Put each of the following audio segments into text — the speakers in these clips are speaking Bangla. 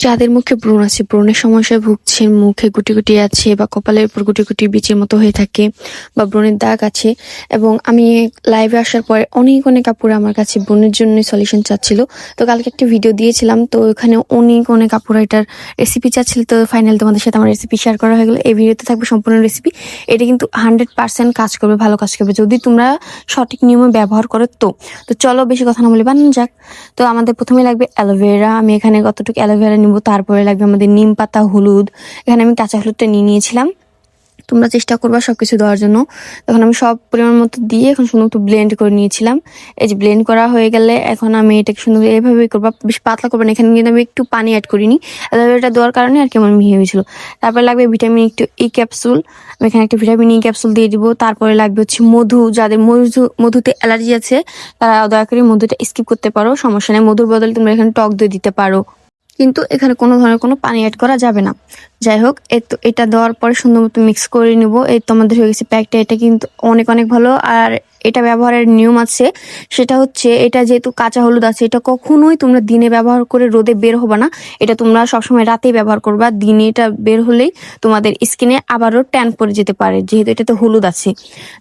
যাদের মুখে ব্রণ আছে, ব্রণের সমস্যায় ভুগছেন, মুখে গুটি গুটি আছে বা কপালের উপর গুটি গুটি বিচির মতো হয়ে থাকে বা ব্রণের দাগ আছে, এবং আমি লাইভে আসার পরে অনেক অনেক আপুরা আমার কাছে ব্রণের জন্য সলিউশন চাচ্ছিল। তো কালকে একটা ভিডিও দিয়েছিলাম, তো ওখানে অনেক অনেক আপুরা এটার রেসিপি চাচ্ছিল। তো ফাইনাল তোমাদের সাথে আমার রেসিপি শেয়ার করা হয়ে গেলো। এই ভিডিওতে থাকবে সম্পূর্ণ রেসিপি। এটা কিন্তু 100% কাজ করবে, ভালো কাজ করবে যদি তোমরা সঠিক নিয়মে ব্যবহার করো। তো চলো বেশি কথা না বলে বানানো যাক। তো আমাদের প্রথমে লাগবে অ্যালোভেরা। আমি এখানে কতটুকু অ্যালোভেরা নিব। তারপরে লাগবে আমাদের নিম পাতা, হলুদ। এখানে আমি কাঁচা হলুদটা নিয়েছিলাম। তোমরা চেষ্টা করবা সবকিছু দেওয়ার জন্য। তখন আমি সব পরিমাণ মতো দিয়ে এখন সুন্দর একটু ব্লেন্ড করে নিয়েছিলাম। এই যে ব্লেন্ড করা হয়ে গেলে এখন আমি এটাকে সুন্দর এভাবেই করবা, বেশ পাতলা করবো না। এখানে কিন্তু আমি একটু পানি অ্যাড করিনি, অ্যালোভেরাটা দেওয়ার কারণে আর কি আমার মিহি হয়েছিল। তারপরে লাগবে ভিটামিন ই ক্যাপসুল। আমি এখানে একটা ভিটামিন ই ক্যাপসুল দিয়ে দিব। তারপরে লাগবে হচ্ছে মধু। যাদের মধুতে অ্যালার্জি আছে তারা দয়া করে মধুটা স্কিপ করতে পারো, সমস্যা নেই। মধুর বদলে তোমরা এখানে টক দই দিতে পারো, কিন্তু এখানে কোনো ধরনের কোনো পানি অ্যাড করা যাবে না। যাই হোক, এটা দেওয়ার পরে সুন্দর মতো মিক্স করে নিব। এই তো আমাদের হয়ে গেছে প্যাকটা। এটা কিন্তু অনেক অনেক ভালো। আর এটা ব্যবহারের নিয়ম আছে, সেটা হচ্ছে এটা যেহেতু কাঁচা হলুদ আছে, এটা কখনোই তোমরা দিনে ব্যবহার করে রোদে বের হবে না। এটা তোমরা সবসময় রাতেই ব্যবহার করবা। দিনে এটা বের হলেই তোমাদের স্কিনে আবারও ট্যান পড়ে যেতে পারে, যেহেতু এটাতে হলুদ আছে।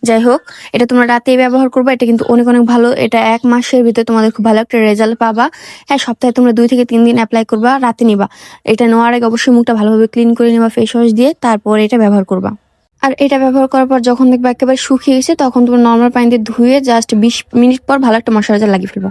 যাই হোক, এটা তোমরা রাতেই ব্যবহার করবা। এটা কিন্তু অনেক অনেক ভালো। এটা 1 মাসের ভিতরে তোমাদের খুব ভালো একটা রেজাল্ট পাবা। হ্যাঁ, সপ্তাহে তোমরা 2 থেকে 3 দিন অ্যাপ্লাই করবা, রাতে নিবা। এটা নেওয়ার আগে অবশ্যই মুখটা ভালোভাবে ক্লিন করে নিবা ফেস ওয়াশ দিয়ে, তারপর এটা ব্যবহার করবা। আর এটা ব্যবহার করার পর যখন দেখবা একেবারে শুকিয়ে গেছে, তখন তুমি নর্মাল পানি দিয়ে ধুয়ে জাস্ট 20 মিনিট পর ভালো একটা ময়শ্চারাইজার লাগিয়ে ফেলবা।